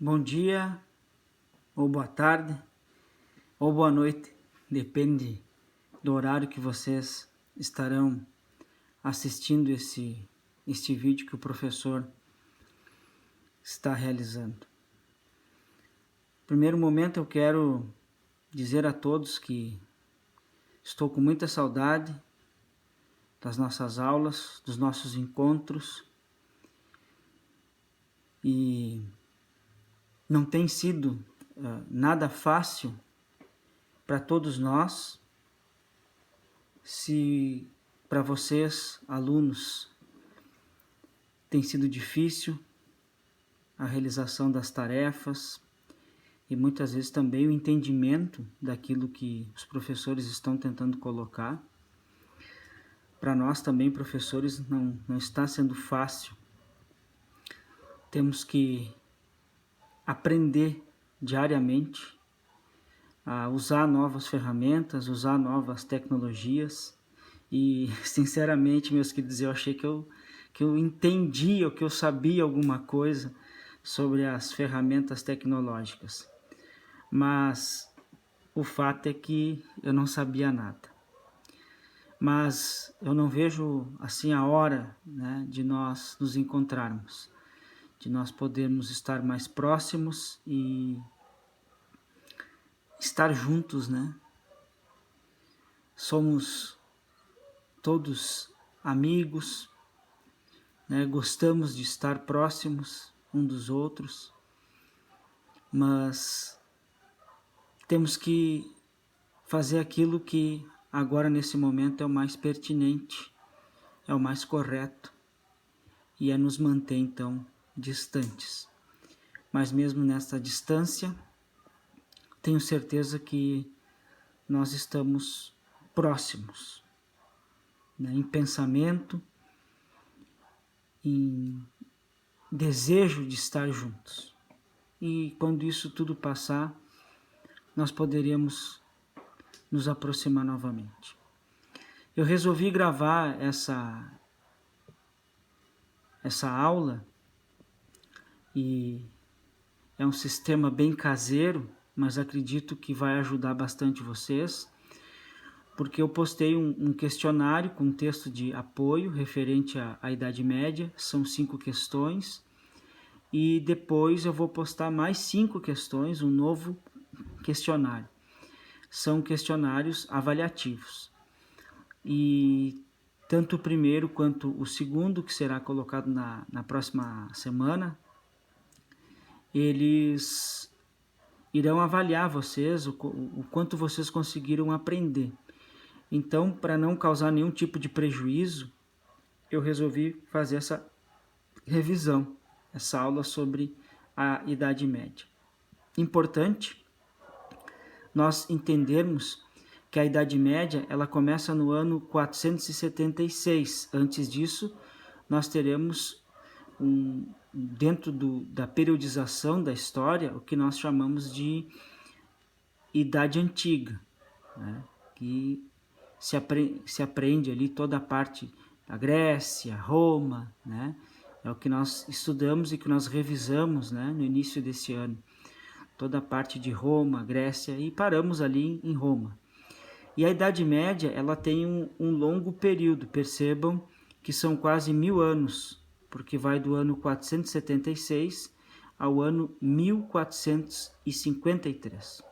Bom dia, ou boa tarde, ou boa noite, depende do horário que vocês estarão assistindo este vídeo que o professor está realizando. No primeiro momento eu quero dizer a todos que estou com muita saudade das nossas aulas, dos nossos encontros, e não tem sido nada fácil para todos nós. Se para vocês, alunos, tem sido difícil a realização das tarefas e muitas vezes também o entendimento daquilo que os professores estão tentando colocar, para nós também, professores, não está sendo fácil. Temos que aprender diariamente a usar novas ferramentas, usar novas tecnologias. E, sinceramente, meus queridos, eu achei que eu entendia, ou que eu sabia alguma coisa sobre as ferramentas tecnológicas. Mas o fato é que eu não sabia nada. Mas eu não vejo assim a hora, né, de nós nos encontrarmos, de nós podermos estar mais próximos e estar juntos, né? Somos todos amigos, né? Gostamos de estar próximos uns dos outros, mas temos que fazer aquilo que agora nesse momento é o mais pertinente, é o mais correto, e é nos manter então distantes. Mas mesmo nessa distância, tenho certeza que nós estamos próximos, né, em pensamento, em desejo de estar juntos. E quando isso tudo passar, nós poderemos nos aproximar novamente. Eu resolvi gravar essa aula, e é um sistema bem caseiro, mas acredito que vai ajudar bastante vocês, porque eu postei um questionário com texto de apoio referente à Idade Média, são 5 questões, e depois eu vou postar mais 5 questões, um novo questionário. São questionários avaliativos, e tanto o primeiro quanto o segundo, que será colocado na próxima semana, eles irão avaliar vocês, o quanto vocês conseguiram aprender. Então, para não causar nenhum tipo de prejuízo, eu resolvi fazer essa revisão, essa aula sobre a Idade Média. Importante nós entendermos que a Idade Média ela começa no ano 476. Antes disso, nós teremos dentro da periodização da história o que nós chamamos de Idade Antiga, né? Que se aprende ali toda a parte da Grécia, Roma, né? É o que nós estudamos e que nós revisamos, né, no início desse ano. Toda a parte de Roma, Grécia, e paramos ali em Roma. E a Idade Média ela tem um longo período, percebam que são quase 1000 anos, porque vai do ano 476 ao ano 1453.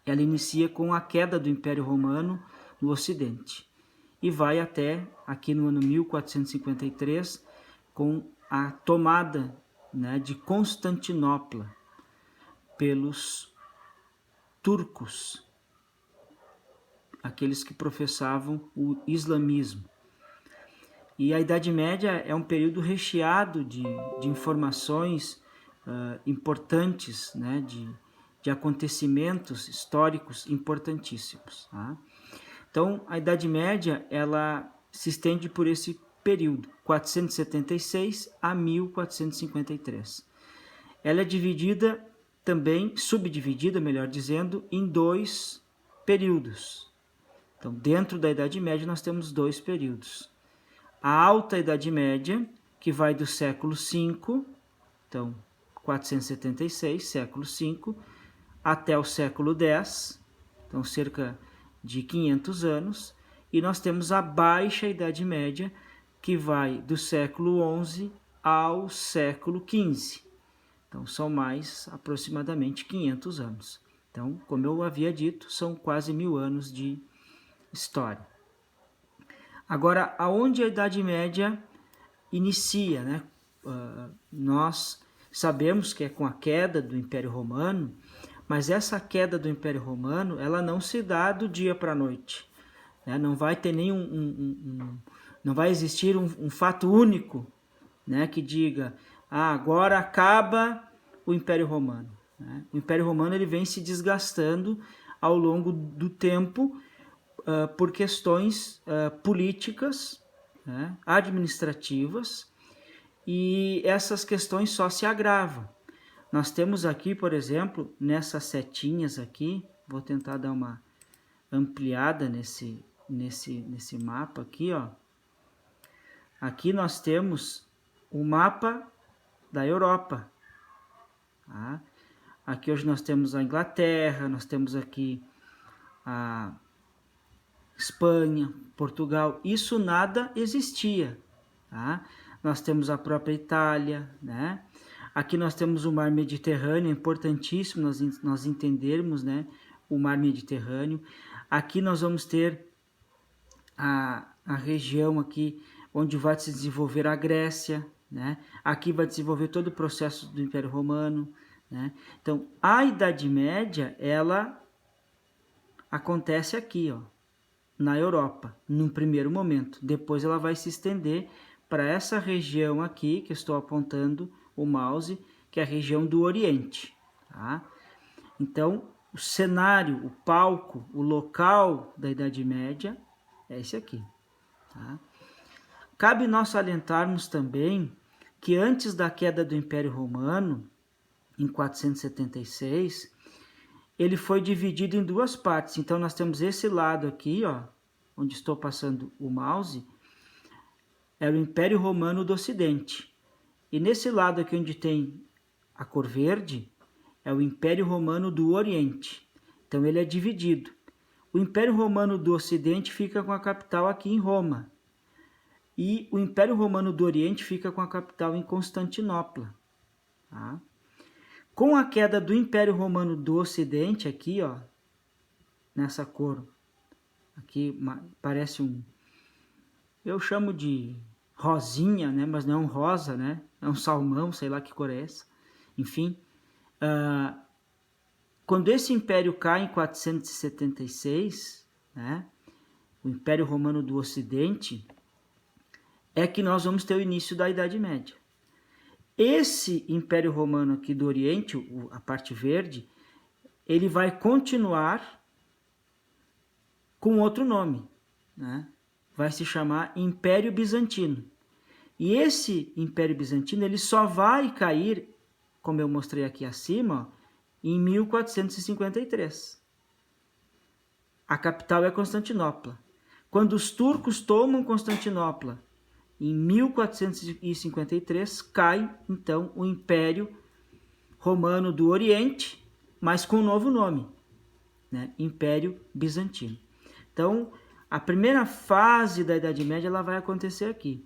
Ela inicia com a queda do Império Romano no Ocidente e vai até aqui no ano 1453 com a tomada, né, de Constantinopla pelos turcos, aqueles que professavam o islamismo. E a Idade Média é um período recheado de informações importantes, né, de acontecimentos históricos importantíssimos. Tá? Então, a Idade Média ela se estende por esse período, 476 a 1453. Ela é dividida também, subdividida, melhor dizendo, em 2 períodos. Então, dentro da Idade Média, nós temos 2 períodos. A Alta Idade Média, que vai do século V, então 476, século V, até o século X, então cerca de 500 anos, e nós temos a Baixa Idade Média, que vai do século XI ao século XV. Então, são mais aproximadamente 500 anos. Então, como eu havia dito, são quase 1000 anos de história. Agora, aonde a Idade Média inicia, né? Nós sabemos que é com a queda do Império Romano, mas essa queda do Império Romano, ela não se dá do dia para a noite, né? Não vai ter não vai existir um fato único, né, que diga, agora acaba o Império Romano, né? O Império Romano ele vem se desgastando ao longo do tempo por questões políticas, né, administrativas, e essas questões só se agravam. Nós temos aqui, por exemplo, nessas setinhas aqui, vou tentar dar uma ampliada nesse mapa aqui, ó. Aqui nós temos o mapa da Europa. Tá? Aqui hoje nós temos a Inglaterra, nós temos aqui a Espanha, Portugal. Isso nada existia. Tá? Nós temos a própria Itália, né? Aqui nós temos o Mar Mediterrâneo, é importantíssimo nós entendermos, né, o Mar Mediterrâneo. Aqui nós vamos ter a região aqui onde vai se desenvolver a Grécia, né? Aqui vai desenvolver todo o processo do Império Romano, né? Então, a Idade Média, ela acontece aqui, ó, na Europa, num primeiro momento. Depois ela vai se estender para essa região aqui, que eu estou apontando o mouse, que é a região do Oriente. Tá? Então, o cenário, o palco, o local da Idade Média é esse aqui. Tá? Cabe nós salientarmos também que antes da queda do Império Romano, em 476, ele foi dividido em duas partes. Então, nós temos esse lado aqui, ó, onde estou passando o mouse, era o Império Romano do Ocidente. E nesse lado aqui onde tem a cor verde, é o Império Romano do Oriente. Então ele é dividido. O Império Romano do Ocidente fica com a capital aqui em Roma. E o Império Romano do Oriente fica com a capital em Constantinopla. Tá? Com a queda do Império Romano do Ocidente, aqui, ó, nessa cor, aqui parece eu chamo de rosinha, né? Mas não é um rosa, né? É um salmão, sei lá que cor é essa. Enfim, quando esse império cai em 476, né? O Império Romano do Ocidente, é que nós vamos ter o início da Idade Média. Esse Império Romano aqui do Oriente, a parte verde, ele vai continuar com outro nome, né? Vai se chamar Império Bizantino. E esse Império Bizantino ele só vai cair, como eu mostrei aqui acima, ó, em 1453. A capital é Constantinopla. Quando os turcos tomam Constantinopla, em 1453, cai então o Império Romano do Oriente, mas com um novo nome, né? Império Bizantino. Então, a primeira fase da Idade Média ela vai acontecer aqui.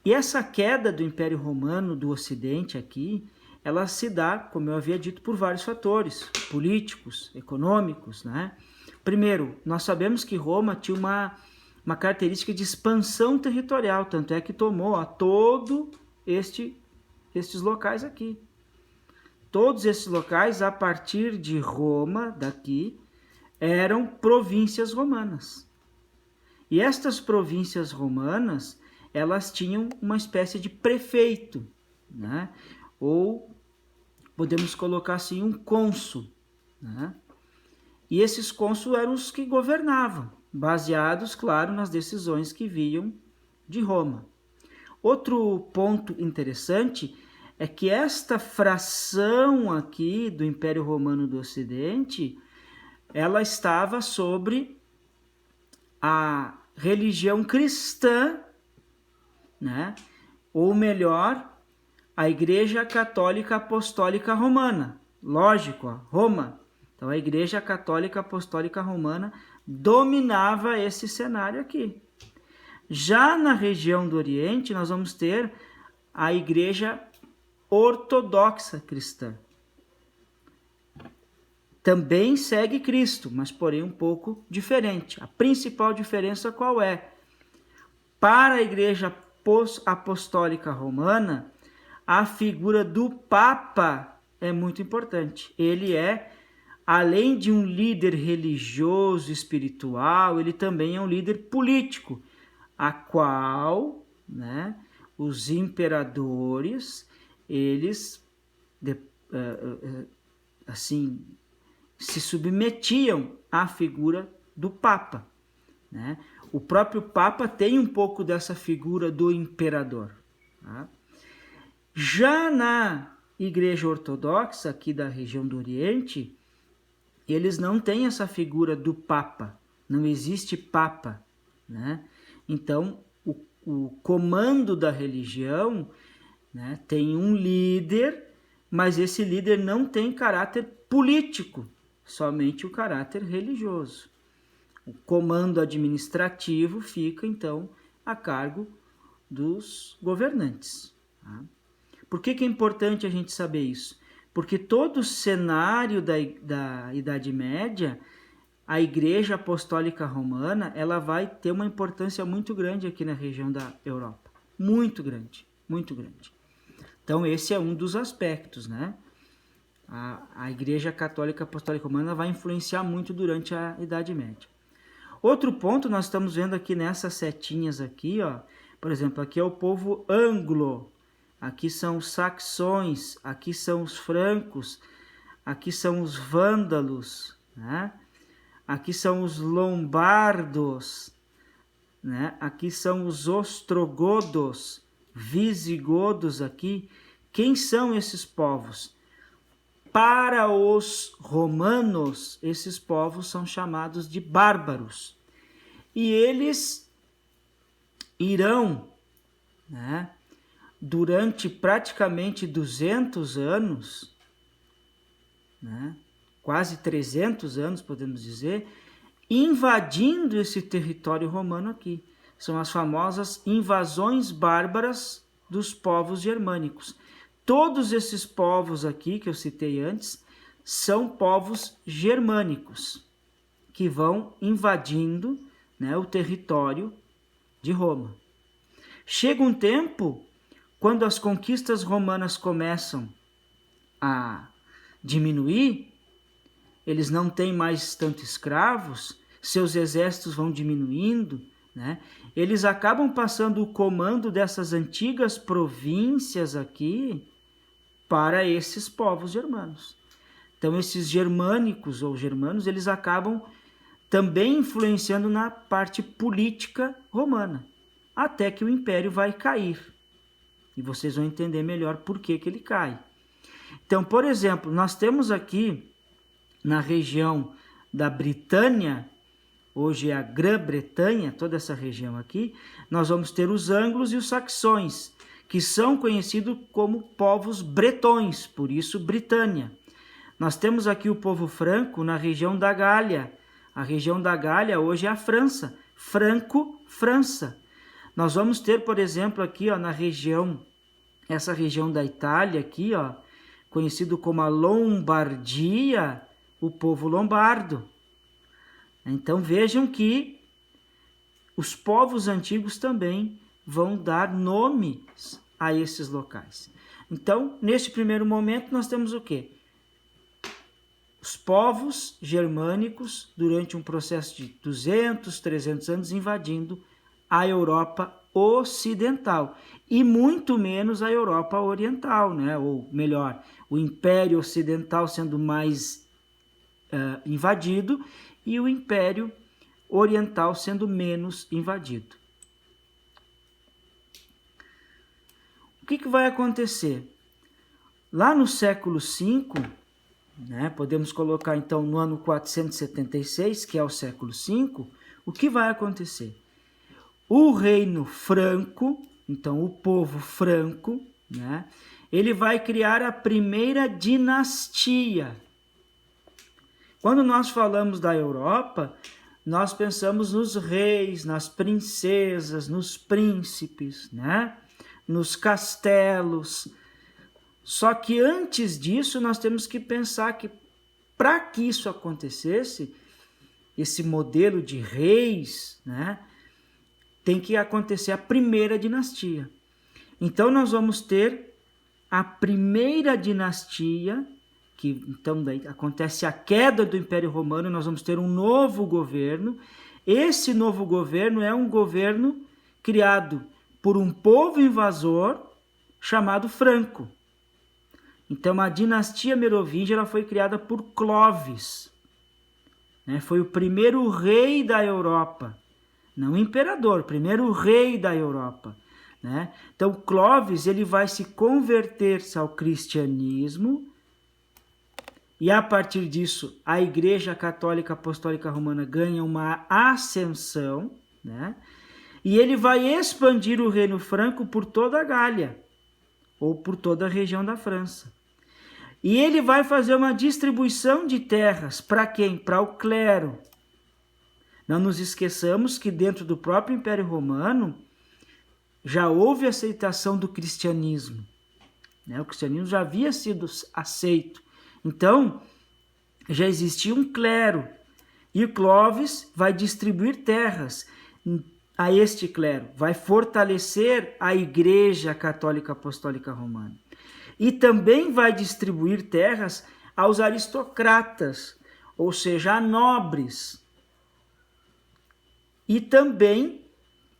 E essa queda do Império Romano do Ocidente aqui, ela se dá, como eu havia dito, por vários fatores políticos, econômicos, né? Primeiro, nós sabemos que Roma tinha uma característica de expansão territorial, tanto é que tomou todos estes locais aqui. Todos esses locais, a partir de Roma, daqui, eram províncias romanas. E estas províncias romanas, elas tinham uma espécie de prefeito, né? Ou podemos colocar assim um cônsul, né? E esses cônsuls eram os que governavam, baseados, claro, nas decisões que vinham de Roma. Outro ponto interessante é que esta fração aqui do Império Romano do Ocidente, ela estava sobre a religião cristã, né? Ou melhor, A Igreja Católica Apostólica Romana. Lógico, ó, Roma. Então, a Igreja Católica Apostólica Romana dominava esse cenário aqui. Já na região do Oriente, nós vamos ter a Igreja Ortodoxa Cristã. Também segue Cristo, mas porém um pouco diferente. A principal diferença qual é? Para a Igreja Apostólica Romana, a figura do Papa é muito importante. Ele é, além de um líder religioso, espiritual, ele também é um líder político, a qual, né, os imperadores, eles assim, se submetiam à figura do Papa, né? O próprio Papa tem um pouco dessa figura do imperador, tá? Já na Igreja Ortodoxa, aqui da região do Oriente, eles não têm essa figura do Papa, não existe Papa, né? Então, o comando da religião, né, tem um líder, mas esse líder não tem caráter político, somente o caráter religioso. O comando administrativo fica, então, a cargo dos governantes, tá? Por que é importante a gente saber isso? Porque todo o cenário da Idade Média, a Igreja Apostólica Romana, ela vai ter uma importância muito grande aqui na região da Europa. Muito grande, muito grande. Então, esse é um dos aspectos, né? A Igreja Católica Apostólica Romana vai influenciar muito durante a Idade Média. Outro ponto, nós estamos vendo aqui nessas setinhas aqui, ó, por exemplo, aqui é o povo anglo, aqui são os saxões, aqui são os francos, aqui são os vândalos, né? Aqui são os lombardos, né? Aqui são os ostrogodos, visigodos aqui. Quem são esses povos? Para os romanos, esses povos são chamados de bárbaros. E eles irão, né, durante praticamente 200 anos, né, quase 300 anos, podemos dizer, invadindo esse território romano aqui. São as famosas invasões bárbaras dos povos germânicos. Todos esses povos aqui que eu citei antes são povos germânicos que vão invadindo, né, o território de Roma. Chega um tempo, quando as conquistas romanas começam a diminuir, eles não têm mais tanto escravos, seus exércitos vão diminuindo, né? Eles acabam passando o comando dessas antigas províncias aqui para esses povos germanos. Então, esses germânicos ou germanos, eles acabam também influenciando na parte política romana, até que o império vai cair. E vocês vão entender melhor por que ele cai. Então, por exemplo, nós temos aqui na região da Britânia, hoje é a Grã-Bretanha, toda essa região aqui, nós vamos ter os anglos e os saxões, que são conhecidos como povos bretões, por isso Britânia. Nós temos aqui o povo franco na região da Gália. A região da Gália hoje é a França, Franco-França. Nós vamos ter, por exemplo, aqui ó, na região, essa região da Itália aqui, ó, conhecido como a Lombardia, o povo lombardo. Então vejam que os povos antigos também vão dar nomes a esses locais. Então, neste primeiro momento, nós temos o quê? Os povos germânicos, durante um processo de 200, 300 anos, invadindo a Europa ocidental e muito menos a Europa oriental, né? Ou melhor, o Império Ocidental sendo mais invadido e o Império Oriental sendo menos invadido. O que vai acontecer? Lá no século V, né, podemos colocar então no ano 476, que é o século V, o que vai acontecer? O reino franco, então o povo franco, né, ele vai criar a primeira dinastia. Quando nós falamos da Europa, nós pensamos nos reis, nas princesas, nos príncipes, né? Nos castelos. Só que antes disso, nós temos que pensar que para que isso acontecesse, esse modelo de reis, né? Tem que acontecer a primeira dinastia. Então nós vamos ter a primeira dinastia, que então daí acontece a queda do Império Romano, nós vamos ter um novo governo. Esse novo governo é um governo criado por um povo invasor chamado Franco. Então a dinastia merovingia ela foi criada por Clovis, né? Foi o primeiro rei da Europa, não imperador, primeiro rei da Europa, né? Então Clovis ele vai se converter-se ao cristianismo e a partir disso a Igreja Católica Apostólica Romana ganha uma ascensão, né? E ele vai expandir o reino franco por toda a Gália ou por toda a região da França. E ele vai fazer uma distribuição de terras para quem? Para o clero. Não nos esqueçamos que dentro do próprio Império Romano já houve aceitação do cristianismo, né? O cristianismo já havia sido aceito. Então, já existia um clero. E o Clovis vai distribuir terras a este clero. Vai fortalecer a Igreja Católica Apostólica Romana. E também vai distribuir terras aos aristocratas, ou seja, a nobres. E também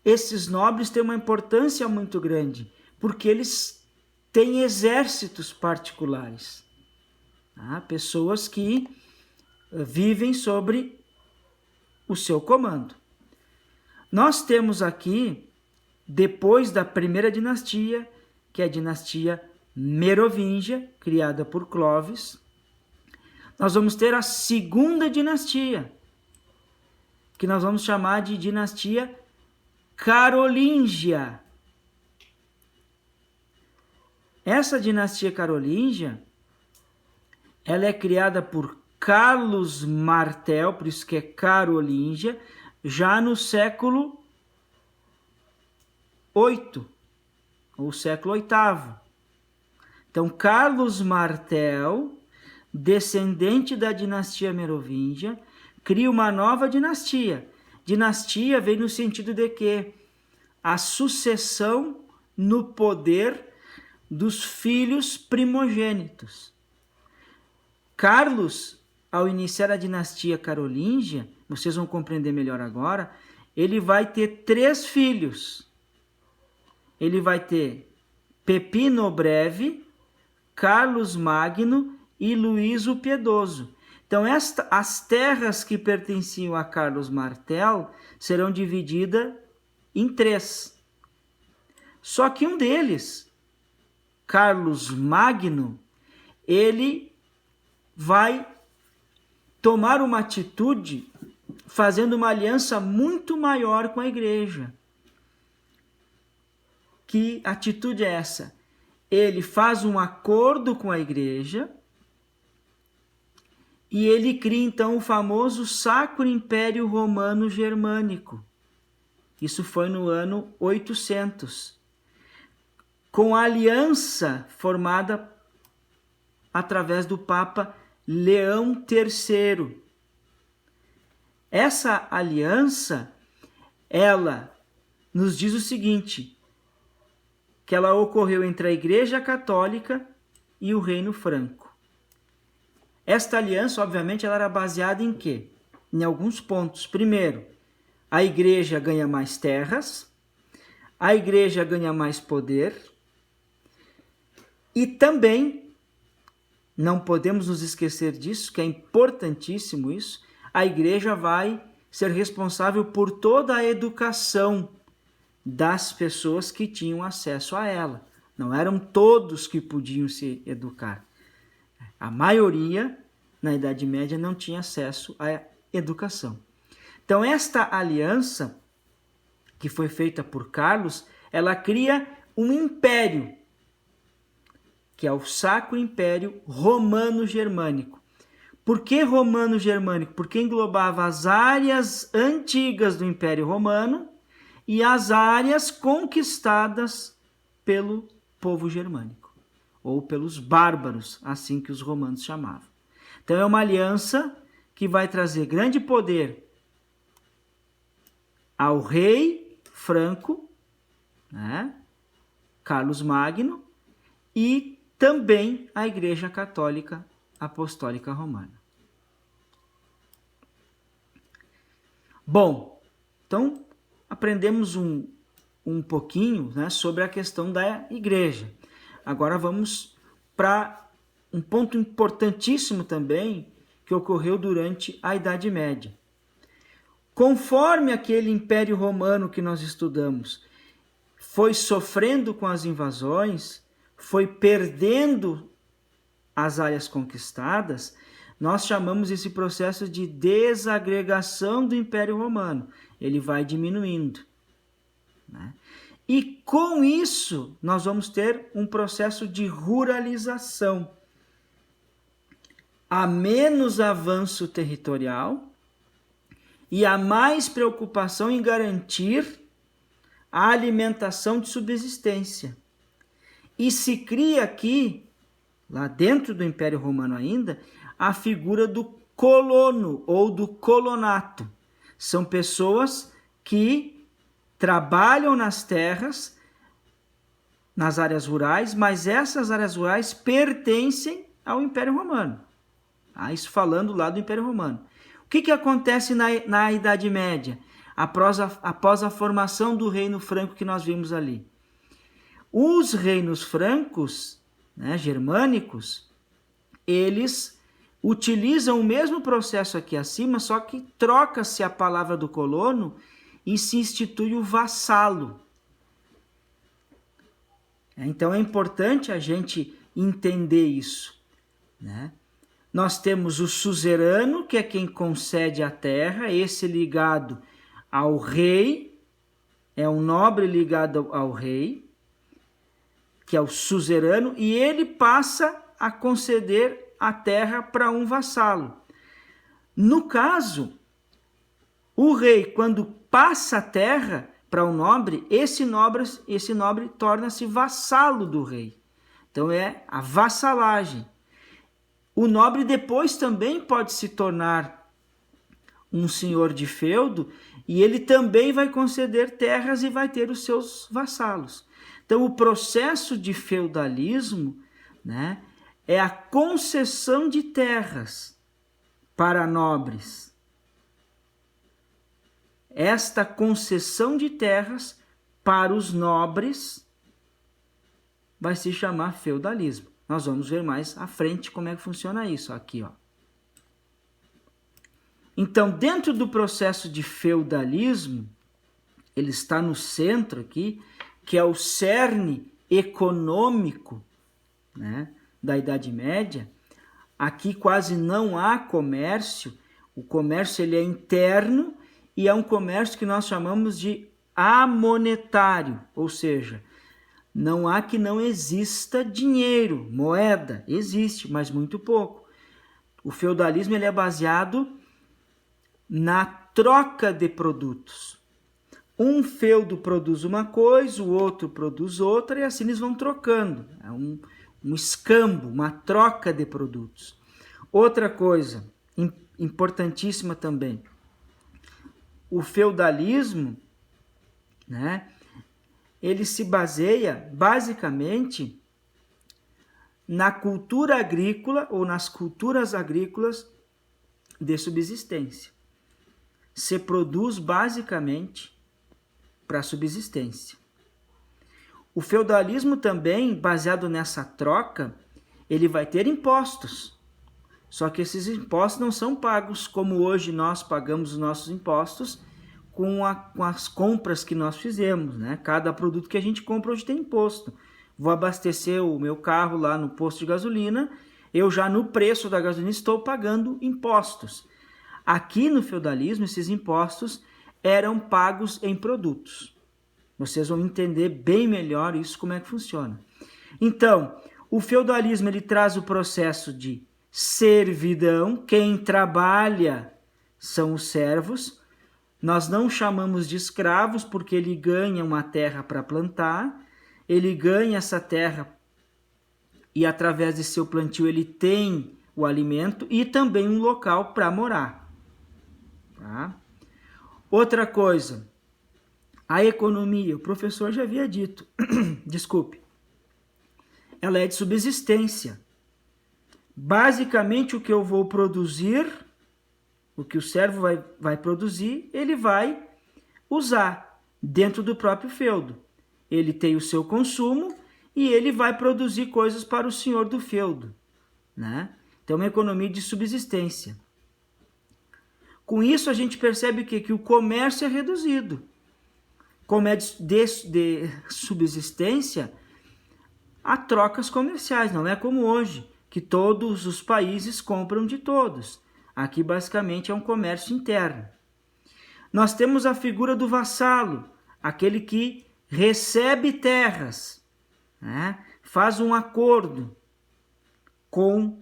esses nobres têm uma importância muito grande, porque eles têm exércitos particulares. Tá? Pessoas que vivem sobre o seu comando. Nós temos aqui, depois da primeira dinastia, que é a dinastia merovingia, criada por Clovis, nós vamos ter a segunda dinastia, que nós vamos chamar de dinastia carolíngia. Essa dinastia carolíngia, ela é criada por Carlos Martel, por isso que é carolíngia, já no século VIII, ou século VIII. Então, Carlos Martel, descendente da dinastia merovingia, cria uma nova dinastia. Dinastia vem no sentido de que a sucessão no poder dos filhos primogênitos. Carlos, ao iniciar a dinastia carolíngia, vocês vão compreender melhor agora, ele vai ter 3 filhos. Ele vai ter Pepino o Breve, Carlos Magno e Luís o Piedoso. Então, as terras que pertenciam a Carlos Martel serão divididas em 3. Só que um deles, Carlos Magno, ele vai tomar uma atitude fazendo uma aliança muito maior com a igreja. Que atitude é essa? Ele faz um acordo com a igreja e ele cria então o famoso Sacro Império Romano Germânico. Isso foi no ano 800, com a aliança formada através do Papa Leão III. Essa aliança, ela nos diz o seguinte, que ela ocorreu entre a Igreja Católica e o Reino Franco. Esta aliança, obviamente, ela era baseada em quê? Em alguns pontos. Primeiro, a Igreja ganha mais terras, a Igreja ganha mais poder e também, não podemos nos esquecer disso, que é importantíssimo isso, a Igreja vai ser responsável por toda a educação das pessoas que tinham acesso a ela. Não eram todos que podiam se educar. A maioria, na Idade Média, não tinha acesso à educação. Então, esta aliança, que foi feita por Carlos, ela cria um império. que é o Sacro Império Romano-Germânico. Por que Romano-Germânico? Porque englobava as áreas antigas do Império Romano e as áreas conquistadas pelo povo germânico, ou pelos bárbaros, assim que os romanos chamavam. Então é uma aliança que vai trazer grande poder ao rei franco, né, Carlos Magno, e também à Igreja Católica Apostólica Romana. Bom, então aprendemos um pouquinho, né, sobre a questão da igreja. Agora vamos para um ponto importantíssimo também que ocorreu durante a Idade Média. Conforme aquele Império Romano que nós estudamos foi sofrendo com as invasões, foi perdendo as áreas conquistadas, nós chamamos esse processo de desagregação do Império Romano. Ele vai diminuindo, né? E com isso, nós vamos ter um processo de ruralização. Há menos avanço territorial e há mais preocupação em garantir a alimentação de subsistência. E se cria aqui, lá dentro do Império Romano ainda, a figura do colono ou do colonato. São pessoas que trabalham nas terras, nas áreas rurais, mas essas áreas rurais pertencem ao Império Romano. Isso falando lá do Império Romano. O que acontece na Idade Média, após a formação do Reino Franco que nós vimos ali? Os reinos francos, né, germânicos, eles utilizam o mesmo processo aqui acima, só que troca-se a palavra do colono e se institui o vassalo. Então é importante a gente entender isso, né? Nós temos o suzerano, que é quem concede a terra, esse ligado ao rei, é um nobre ligado ao rei, que é o suzerano, e ele passa a conceder a terra para um vassalo. No caso, o rei, quando passa a terra para um nobre, esse nobre torna-se vassalo do rei. Então é a vassalagem. O nobre depois também pode se tornar um senhor de feudo e ele também vai conceder terras e vai ter os seus vassalos. Então o processo de feudalismo, né, é a concessão de terras para nobres. Esta concessão de terras para os nobres vai se chamar feudalismo. Nós vamos ver mais à frente como é que funciona isso aqui, ó. Então, dentro do processo de feudalismo, ele está no centro aqui, que é o cerne econômico, né, da Idade Média. Aqui quase não há comércio. O comércio ele é interno e é um comércio que nós chamamos de amonetário, ou seja, não há que não exista dinheiro, moeda, existe, mas muito pouco. O feudalismo ele é baseado na troca de produtos. Um feudo produz uma coisa, o outro produz outra, e assim eles vão trocando. É um escambo, uma troca de produtos. Outra coisa importantíssima também, o feudalismo, né, ele se baseia basicamente na cultura agrícola ou nas culturas agrícolas de subsistência. Se produz basicamente para subsistência. O feudalismo também, baseado nessa troca, ele vai ter impostos. Só que esses impostos não são pagos como hoje nós pagamos os nossos impostos com as compras que nós fizemos, né? Cada produto que a gente compra hoje tem imposto. Vou abastecer o meu carro lá no posto de gasolina, eu já no preço da gasolina estou pagando impostos. Aqui no feudalismo, esses impostos eram pagos em produtos. Vocês vão entender bem melhor isso, como é que funciona. Então, O feudalismo ele traz o processo de servidão, quem trabalha são os servos. Nós não chamamos de escravos porque ele ganha uma terra para plantar, ele ganha essa terra e através de seu plantio ele tem o alimento e também um local para morar. Tá? Outra coisa, a economia, o professor já havia dito, desculpe, ela é de subsistência. Basicamente o que eu vou produzir, o que o servo vai produzir, ele vai usar dentro do próprio feudo. Ele tem o seu consumo e ele vai produzir coisas para o senhor do feudo, né? Então, é uma economia de subsistência. Com isso, a gente percebe que o comércio é reduzido. Como é de subsistência, há trocas comerciais, não é como hoje, que todos os países compram de todos. Aqui, basicamente, é um comércio interno. Nós temos a figura do vassalo, aquele que recebe terras, né? Faz um acordo com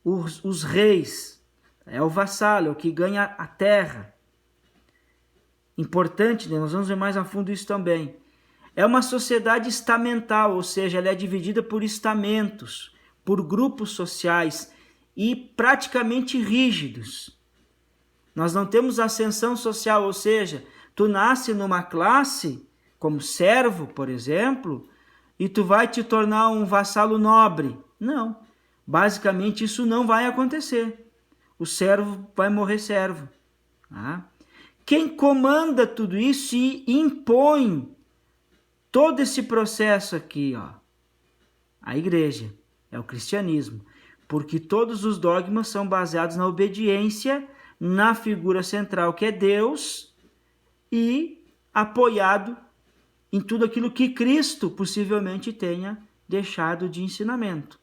os reis. É o vassalo, é o que ganha a terra. Importante, né? Nós vamos ver mais a fundo isso também. É uma sociedade estamental, ou seja, ela é dividida por estamentos, por grupos sociais e praticamente rígidos. Nós não temos ascensão social, ou seja, tu nasce numa classe, como servo, por exemplo, e tu vai te tornar um vassalo nobre. Não, basicamente isso não vai acontecer. O servo vai morrer servo. Tá? Quem comanda tudo isso e impõe todo esse processo aqui, ó, a igreja, é o cristianismo, porque todos os dogmas são baseados na obediência, na figura central que é Deus e apoiado em tudo aquilo que Cristo possivelmente tenha deixado de ensinamento.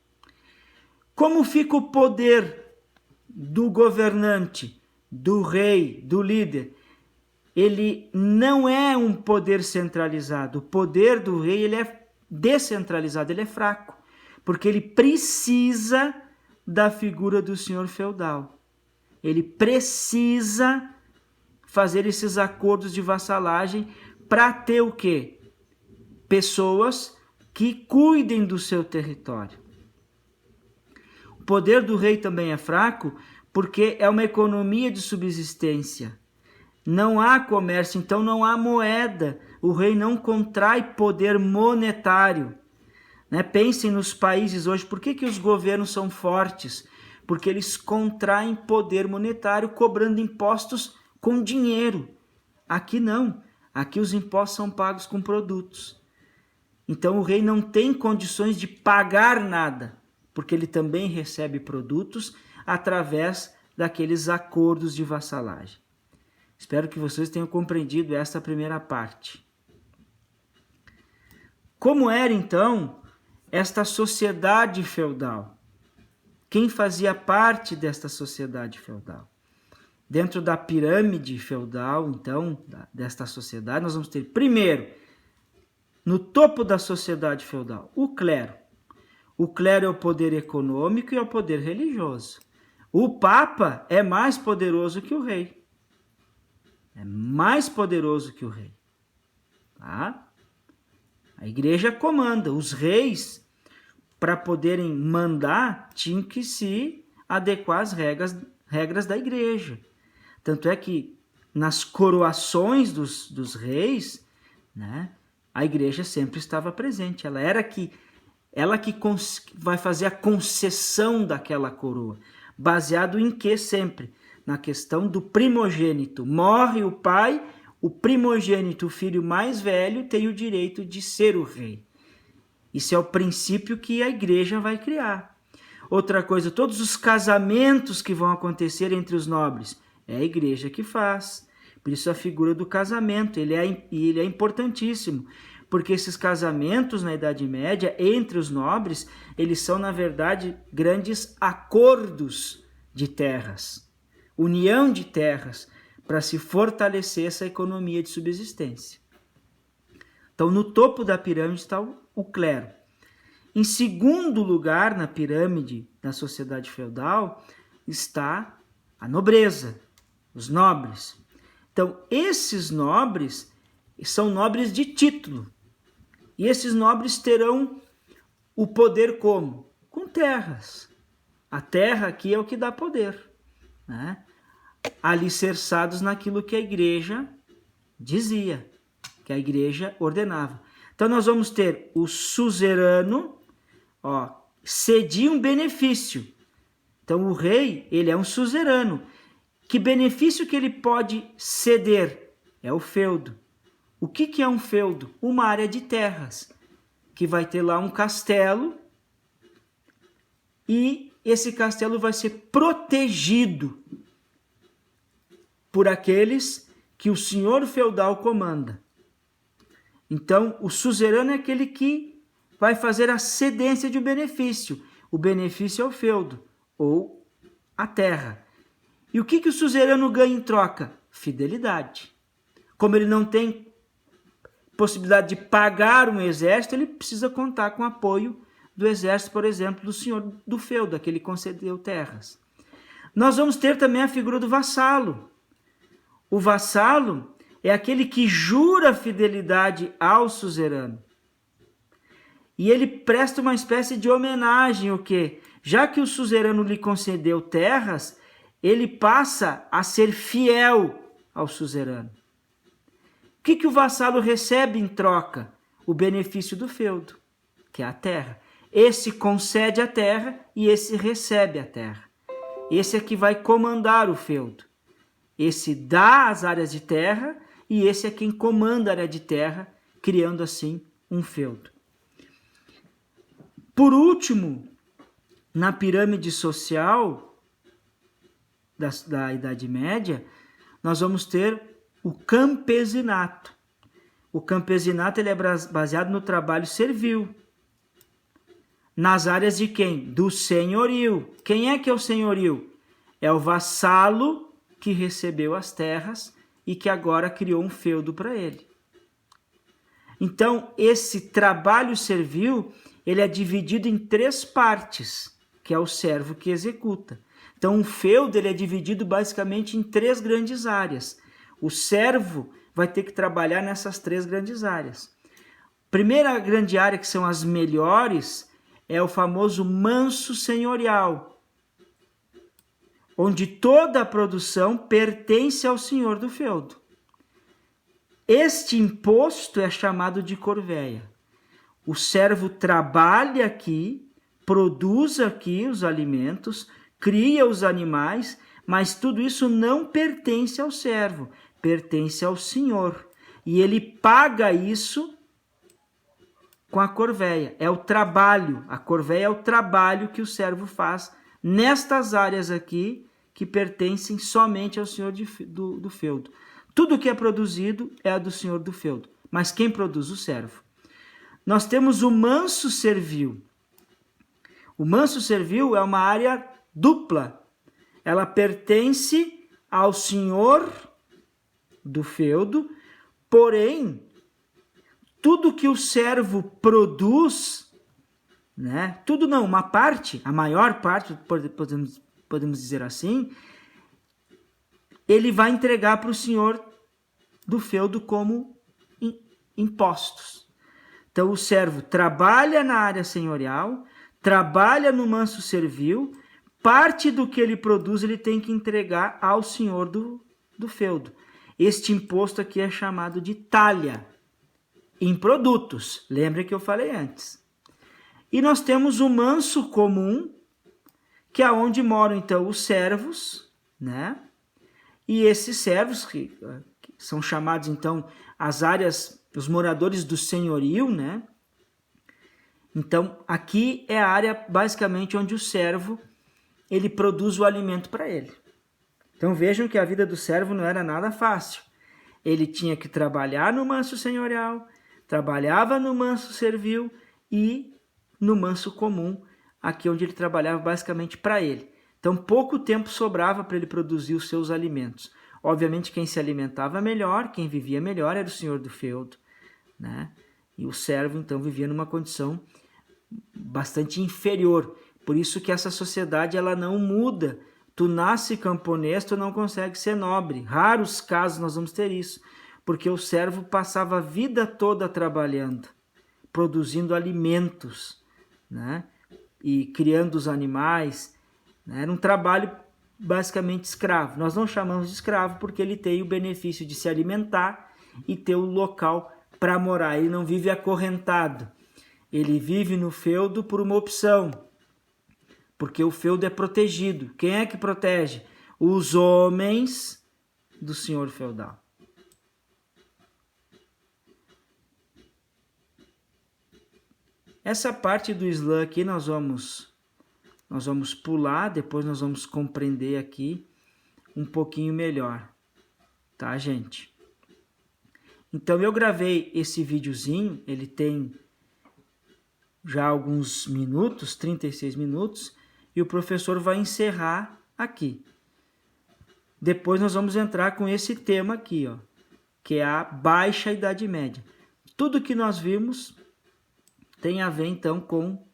Como fica o poder do governante, do rei, do líder? Ele não é um poder centralizado. O poder do rei ele é descentralizado, ele é fraco, porque ele precisa da figura do senhor feudal. Ele precisa fazer esses acordos de vassalagem para ter o quê? Pessoas que cuidem do seu território. O poder do rei também é fraco porque é uma economia de subsistência. Não há comércio, então não há moeda. O rei não contrai poder monetário. Né? Pensem nos países hoje. Por que os governos são fortes? Porque eles contraem poder monetário cobrando impostos com dinheiro. Aqui não. Aqui os impostos são pagos com produtos. Então o rei não tem condições de pagar nada, porque ele também recebe produtos através daqueles acordos de vassalagem. Espero que vocês tenham compreendido esta primeira parte. Como era então esta sociedade feudal? Quem fazia parte desta sociedade feudal? Dentro da pirâmide feudal, então, desta sociedade, nós vamos ter, primeiro, no topo da sociedade feudal, o clero. O clero é o poder econômico e é o poder religioso. O papa é mais poderoso que o rei. É mais poderoso que o rei. Tá? A igreja comanda. Os reis, para poderem mandar, tinham que se adequar às regras da igreja. Tanto é que nas coroações dos reis, né, a igreja sempre estava presente. Ela que vai fazer a concessão daquela coroa. Baseado em que sempre? Na questão do primogênito. Morre o pai, o primogênito, o filho mais velho, tem o direito de ser o rei. Isso é o princípio que a igreja vai criar. Outra coisa, todos os casamentos que vão acontecer entre os nobres, é a igreja que faz. Por isso a figura do casamento, ele é importantíssimo, porque esses casamentos na Idade Média, entre os nobres, eles são, na verdade, grandes acordos de terras. União de terras, para se fortalecer essa economia de subsistência. Então, no topo da pirâmide está o clero. Em segundo lugar, na pirâmide da sociedade feudal, está a nobreza, os nobres. Então, esses nobres são nobres de título. E esses nobres terão o poder como? Com terras. A terra aqui é o que dá poder, né? Alicerçados naquilo que a igreja dizia, que a igreja ordenava. Então nós vamos ter o suzerano, cedia um benefício. Então o rei, ele é um suzerano. Que benefício que ele pode ceder? É o feudo. O que é um feudo? Uma área de terras, que vai ter lá um castelo, e esse castelo vai ser protegido por aqueles que o senhor feudal comanda. Então, o suzerano é aquele que vai fazer a cedência de um benefício. O benefício é o feudo, ou a terra. E o que o suzerano ganha em troca? Fidelidade. Como ele não tem possibilidade de pagar um exército, ele precisa contar com o apoio do exército, por exemplo, do senhor do feudo, aquele que concedeu terras. Nós vamos ter também a figura do vassalo. O vassalo é aquele que jura fidelidade ao suzerano. E ele presta uma espécie de homenagem, o quê? Já que o suzerano lhe concedeu terras, ele passa a ser fiel ao suzerano. O que o vassalo recebe em troca? O benefício do feudo, que é a terra. Esse concede a terra e esse recebe a terra. Esse é que vai comandar o feudo. Esse dá as áreas de terra e esse é quem comanda a área de terra, criando assim um feudo. Por último, na pirâmide social da Idade Média, nós vamos ter o campesinato. O campesinato ele é baseado no trabalho servil. Nas áreas de quem? Do senhorio. Quem é que é o senhorio? É o vassalo que recebeu as terras e que agora criou um feudo para ele. Então, esse trabalho servil, ele é dividido em 3 partes, que é o servo que executa. Então, um feudo ele é dividido basicamente em 3 grandes áreas. O servo vai ter que trabalhar nessas 3 grandes áreas. Primeira grande área, que são as melhores, é o famoso manso senhorial, onde toda a produção pertence ao senhor do feudo. Este imposto é chamado de corvéia. O servo trabalha aqui, produz aqui os alimentos, cria os animais, mas tudo isso não pertence ao servo, pertence ao senhor. E ele paga isso com a corvéia. É o trabalho, a corvéia é o trabalho que o servo faz nestas áreas aqui que pertencem somente ao senhor do feudo. Tudo que é produzido é do senhor do feudo, mas quem produz? O servo. Nós temos o manso servil. O manso servil é uma área dupla. Ela pertence ao senhor do feudo, porém, tudo que o servo produz, né? Tudo não, uma parte, a maior parte, podemos dizer assim, ele vai entregar para o senhor do feudo como impostos. Então, o servo trabalha na área senhorial, trabalha no manso servil, parte do que ele produz ele tem que entregar ao senhor do feudo. Este imposto aqui é chamado de talha, em produtos. Lembra que eu falei antes. E nós temos o manso comum, que é onde moram então os servos, né? E esses servos, que são chamados então as áreas, os moradores do senhorio, né? Então, aqui é a área basicamente onde o servo ele produz o alimento para ele. Então vejam que a vida do servo não era nada fácil. Ele tinha que trabalhar no manso senhorial, trabalhava no manso servil e no manso comum, aqui onde ele trabalhava basicamente para ele. Então pouco tempo sobrava para ele produzir os seus alimentos. Obviamente quem se alimentava melhor, quem vivia melhor era o senhor do feudo, né? E o servo então vivia numa condição bastante inferior. Por isso que essa sociedade ela não muda. Tu nasce camponês, tu não consegue ser nobre. Raros casos nós vamos ter isso, porque o servo passava a vida toda trabalhando, produzindo alimentos, né? E criando os animais, né? Era um trabalho basicamente escravo. Nós não chamamos de escravo porque ele tem o benefício de se alimentar e ter o local para morar. Ele não vive acorrentado. Ele vive no feudo por uma opção, porque o feudo é protegido. Quem é que protege? Os homens do senhor feudal. Essa parte do Islã aqui nós vamos pular, depois nós vamos compreender aqui um pouquinho melhor, tá, gente? Então eu gravei esse videozinho, ele tem já alguns minutos, 36 minutos, e o professor vai encerrar aqui. Depois nós vamos entrar com esse tema aqui, ó, que é a Baixa Idade Média. Tudo que nós vimos tem a ver então com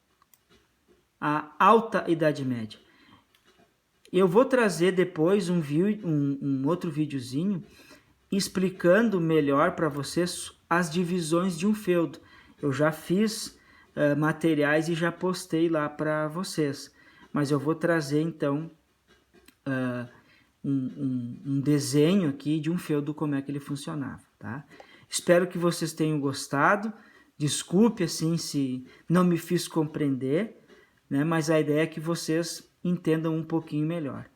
a Alta Idade Média. Eu vou trazer depois um outro videozinho explicando melhor para vocês as divisões de um feudo. Eu já fiz materiais e já postei lá para vocês, mas eu vou trazer então um desenho aqui de um feudo, como é que ele funcionava, tá? Espero que vocês tenham gostado. Desculpe assim se não me fiz compreender, né? Mas a ideia é que vocês entendam um pouquinho melhor.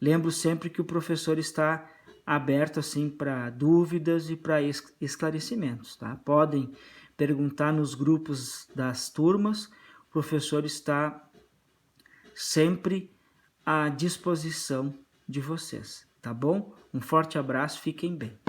Lembro sempre que o professor está aberto assim para dúvidas e para esclarecimentos, tá? Podem perguntar nos grupos das turmas. O professor está sempre à disposição de vocês, tá bom? Um forte abraço, fiquem bem.